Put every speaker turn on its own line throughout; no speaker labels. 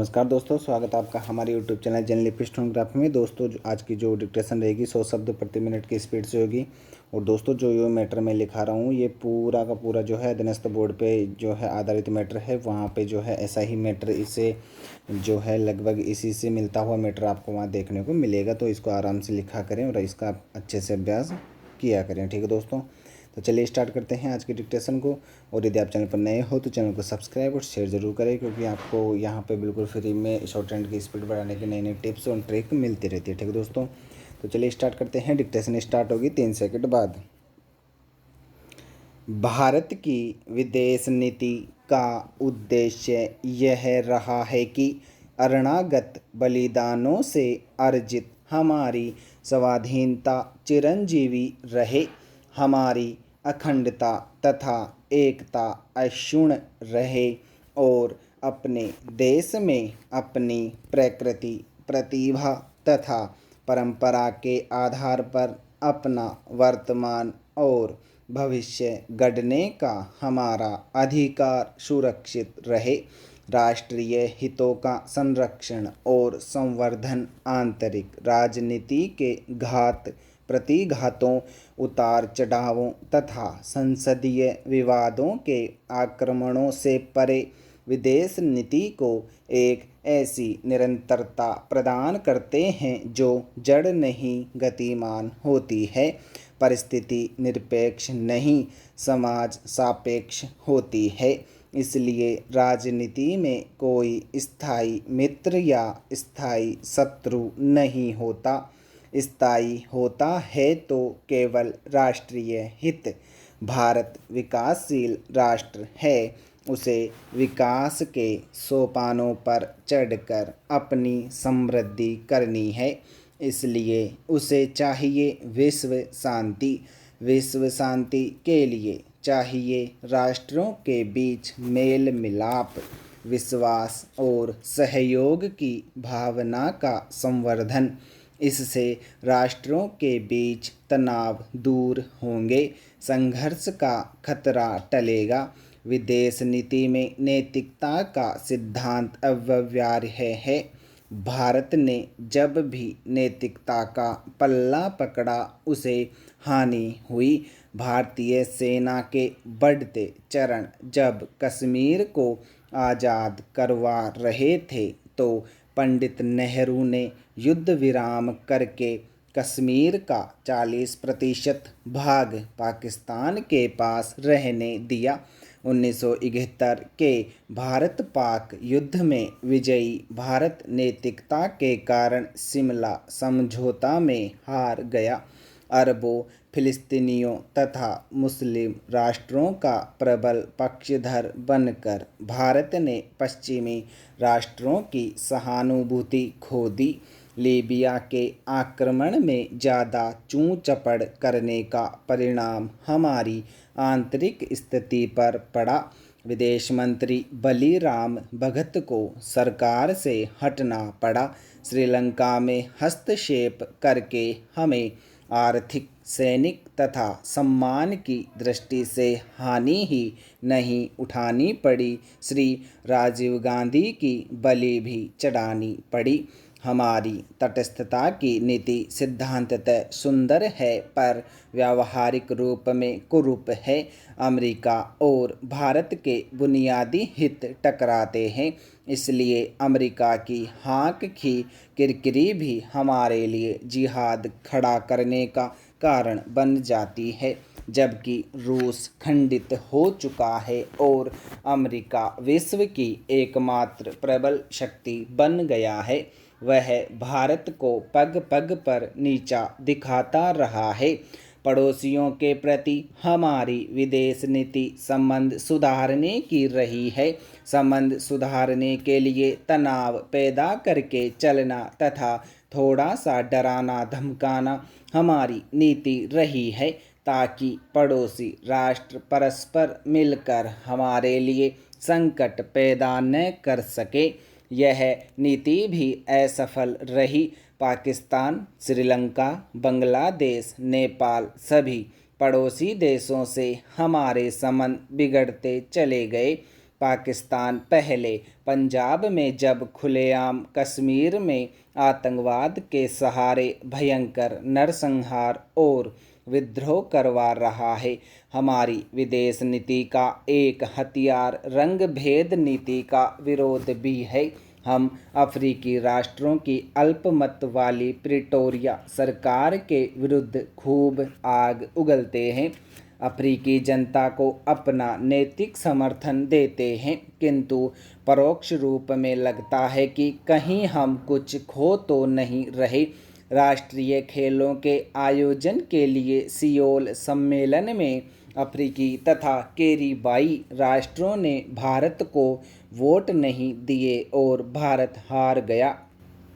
नमस्कार दोस्तों, स्वागत है आपका हमारे यूट्यूब चैनल जनलिपि स्टेनोग्राफी में। दोस्तों आज की जो डिक्टेशन रहेगी 100 शब्द प्रति मिनट की स्पीड से होगी। और दोस्तों जो ये मैटर मैं लिखा रहा हूँ ये पूरा का पूरा जो है अधीनस्थ बोर्ड पे जो है आधारित मैटर है। वहाँ पे जो है ऐसा ही मैटर इसे जो है लगभग इसी से मिलता हुआ मैटर आपको वहाँ देखने को मिलेगा। तो इसको आराम से लिखा करें और इसका अच्छे से अभ्यास किया करें, ठीक है दोस्तों। तो चलिए स्टार्ट करते हैं आज की डिक्टेशन को। और यदि आप चैनल पर नए हो तो चैनल को सब्सक्राइब और शेयर ज़रूर करें, क्योंकि आपको यहाँ पे बिल्कुल फ्री में शॉर्ट हैंड की स्पीड बढ़ाने की नई नई टिप्स और ट्रिक मिलती रहती है, ठीक है दोस्तों। तो चलिए स्टार्ट करते हैं। डिक्टेशन स्टार्ट होगी 3 सेकंड बाद। भारत की विदेश नीति का उद्देश्य यह रहा है कि अरणागत बलिदानों से अर्जित हमारी स्वाधीनता चिरंजीवी रहे, हमारी अखंडता तथा एकता अक्षुण्ण रहे और अपने देश में अपनी प्रकृति, प्रतिभा तथा परंपरा के आधार पर अपना वर्तमान और भविष्य गढ़ने का हमारा अधिकार सुरक्षित रहे। राष्ट्रीय हितों का संरक्षण और संवर्धन आंतरिक राजनीति के घात प्रतिघातों, उतार चढ़ावों तथा संसदीय विवादों के आक्रमणों से परे विदेश नीति को एक ऐसी निरंतरता प्रदान करते हैं जो जड़ नहीं गतिमान होती है, परिस्थिति निरपेक्ष नहीं समाज सापेक्ष होती है। इसलिए राजनीति में कोई स्थायी मित्र या स्थायी शत्रु नहीं होता। स्थायी होता है तो केवल राष्ट्रीय हित। भारत विकासशील राष्ट्र है, उसे विकास के सोपानों पर चढ़कर अपनी समृद्धि करनी है। इसलिए उसे चाहिए विश्व शांति। विश्व शांति के लिए चाहिए राष्ट्रों के बीच मेल मिलाप, विश्वास और सहयोग की भावना का संवर्धन। इससे राष्ट्रों के बीच तनाव दूर होंगे, संघर्ष का खतरा टलेगा। विदेश नीति में नैतिकता का सिद्धांत अव्यवहार्य है। भारत ने जब भी नैतिकता का पल्ला पकड़ा उसे हानि हुई। भारतीय सेना के बढ़ते चरण जब कश्मीर को आज़ाद करवा रहे थे तो पंडित नेहरू ने युद्ध विराम करके कश्मीर का 40% भाग पाकिस्तान के पास रहने दिया। 1971 के भारत पाक युद्ध में विजयी भारत नैतिकता के कारण शिमला समझौता में हार गया। अरबों फिलिस्तीनियों तथा मुस्लिम राष्ट्रों का प्रबल पक्षधर बनकर भारत ने पश्चिमी राष्ट्रों की सहानुभूति खो दी। लीबिया के आक्रमण में ज़्यादा चूँ चपड़ करने का परिणाम हमारी आंतरिक स्थिति पर पड़ा। विदेश मंत्री बलीराम भगत को सरकार से हटना पड़ा। श्रीलंका में हस्तक्षेप करके हमें आर्थिक, सैनिक तथा सम्मान की दृष्टि से हानि ही नहीं उठानी पड़ी, श्री राजीव गांधी की बलि भी चढ़ानी पड़ी। हमारी तटस्थता की नीति सिद्धांततः सुंदर है पर व्यावहारिक रूप में कुरूप है। अमेरिका और भारत के बुनियादी हित टकराते हैं, इसलिए अमेरिका की हाँक की किरकिरी भी हमारे लिए जिहाद खड़ा करने का कारण बन जाती है। जबकि रूस खंडित हो चुका है और अमेरिका विश्व की एकमात्र प्रबल शक्ति बन गया है, वह भारत को पग पग पर नीचा दिखाता रहा है। पड़ोसियों के प्रति हमारी विदेश नीति संबंध सुधारने की रही है। संबंध सुधारने के लिए तनाव पैदा करके चलना तथा थोड़ा सा डराना धमकाना हमारी नीति रही है, ताकि पड़ोसी राष्ट्र परस्पर मिलकर हमारे लिए संकट पैदा न कर सके। यह नीति भी असफल रही। पाकिस्तान, श्रीलंका, बांग्लादेश, नेपाल सभी पड़ोसी देशों से हमारे संबंध बिगड़ते चले गए। पाकिस्तान पहले, पंजाब में जब खुलेआम कश्मीर में आतंकवाद के सहारे भयंकर नरसंहार और विद्रोह करवा रहा है। हमारी विदेश नीति का एक हथियार रंग भेद नीति का विरोध भी है। हम अफ्रीकी राष्ट्रों की अल्पमत वाली प्रिटोरिया सरकार के विरुद्ध खूब आग उगलते हैं, अफ्रीकी जनता को अपना नैतिक समर्थन देते हैं, किंतु परोक्ष रूप में लगता है कि कहीं हम कुछ खो तो नहीं रहे। राष्ट्रीय खेलों के आयोजन के लिए सियोल सम्मेलन में अफ्रीकी तथा कैरिबियाई राष्ट्रों ने भारत को वोट नहीं दिए और भारत हार गया।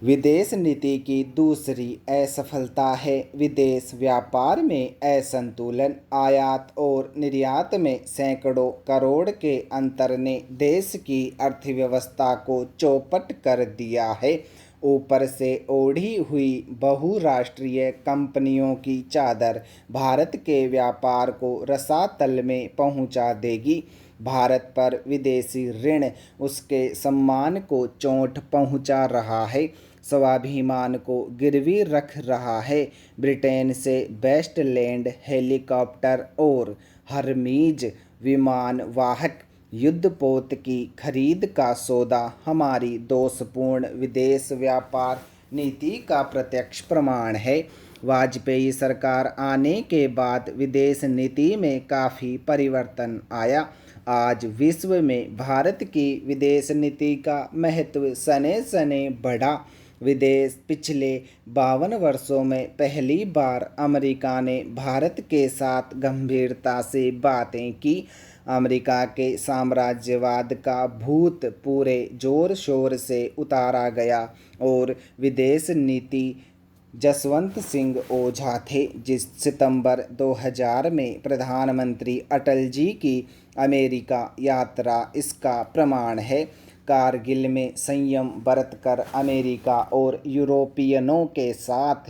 विदेश नीति की दूसरी असफलता है विदेश व्यापार में असंतुलन। आयात और निर्यात में सैकड़ों करोड़ के अंतर ने देश की अर्थव्यवस्था को चौपट कर दिया है। ऊपर से ओढ़ी हुई बहुराष्ट्रीय कंपनियों की चादर भारत के व्यापार को रसातल में पहुंचा देगी। भारत पर विदेशी ऋण उसके सम्मान को चोट पहुंचा रहा है, स्वाभिमान को गिरवी रख रहा है। ब्रिटेन से वेस्टलैंड हेलीकॉप्टर और हरमीज विमान वाहक युद्धपोत की खरीद का सौदा हमारी दोषपूर्ण विदेश व्यापार नीति का प्रत्यक्ष प्रमाण है। वाजपेयी सरकार आने के बाद विदेश नीति में काफ़ी परिवर्तन आया। आज विश्व में भारत की विदेश नीति का महत्व सने सने बढ़ा। विदेश पिछले 52 वर्षों में पहली बार अमेरिका ने भारत के साथ गंभीरता से बातें की। अमेरिका के साम्राज्यवाद का भूत पूरे जोर शोर से उतारा गया और विदेश नीति जसवंत सिंह ओझा थे। जिस सितंबर 2000 में प्रधानमंत्री अटल जी की अमेरिका यात्रा इसका प्रमाण है। कारगिल में संयम बरतकर अमेरिका और यूरोपियनों के साथ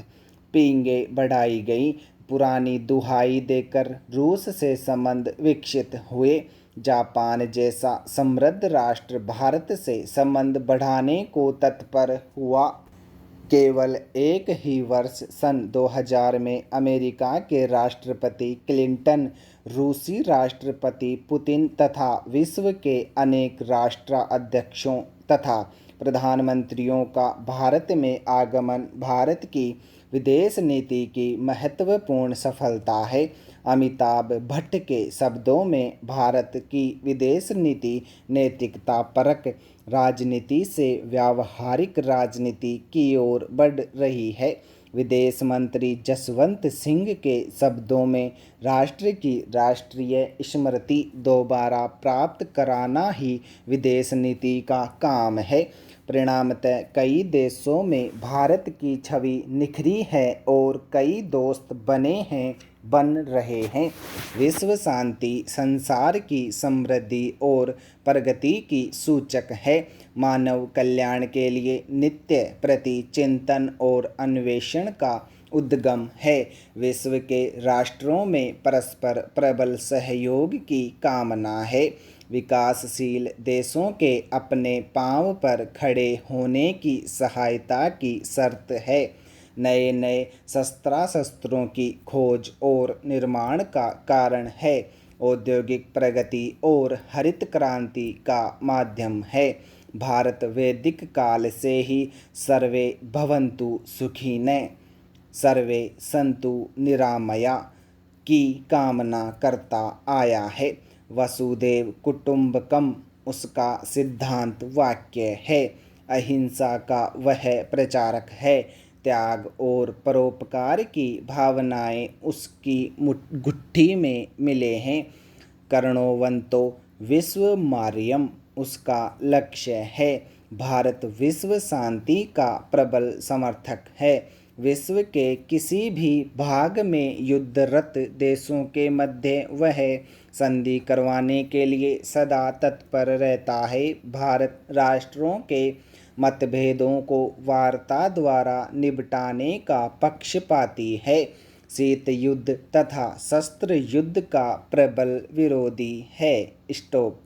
पींगे बढ़ाई गई। पुरानी दुहाई देकर रूस से संबंध विकसित हुए। जापान जैसा समृद्ध राष्ट्र भारत से संबंध बढ़ाने को तत्पर हुआ। केवल एक ही वर्ष सन 2000 में अमेरिका के राष्ट्रपति क्लिंटन, रूसी राष्ट्रपति पुतिन तथा विश्व के अनेक राष्ट्राध्यक्षों तथा प्रधानमंत्रियों का भारत में आगमन भारत की विदेश नीति की महत्वपूर्ण सफलता है। अमिताभ भट्ट के शब्दों में भारत की विदेश नीति नैतिकता परक राजनीति से व्यावहारिक राजनीति की ओर बढ़ रही है। विदेश मंत्री जसवंत सिंह के शब्दों में राष्ट्र की राष्ट्रीय स्मृति दोबारा प्राप्त कराना ही विदेश नीति का काम है। परिणामतः कई देशों में भारत की छवि निखरी है और कई दोस्त बन रहे हैं। विश्व शांति संसार की समृद्धि और प्रगति की सूचक है। मानव कल्याण के लिए नित्य प्रति चिंतन और अन्वेषण का उद्गम है। विश्व के राष्ट्रों में परस्पर प्रबल सहयोग की कामना है। विकासशील देशों के अपने पांव पर खड़े होने की सहायता की शर्त है। नए नए शस्त्रों की खोज और निर्माण का कारण है। औद्योगिक प्रगति और हरित क्रांति का माध्यम है। भारत वैदिक काल से ही सर्वे भवन्तु सुखिनः सर्वे सन्तु निरामया की कामना करता आया है। वसुधैव कुटुंबकम उसका सिद्धांत वाक्य है। अहिंसा का वह प्रचारक है। त्याग और परोपकार की भावनाएं उसकी गुट्ठी में मिले हैं। कर्णोवंतो विश्वमार्यम उसका लक्ष्य है। भारत विश्व शांति का प्रबल समर्थक है। विश्व के किसी भी भाग में युद्धरत देशों के मध्य वह संधि करवाने के लिए सदा तत्पर रहता है। भारत राष्ट्रों के मतभेदों को वार्ता द्वारा निपटाने का पक्षपाती है। शीत युद्ध तथा शस्त्र युद्ध का प्रबल विरोधी है। स्टॉप।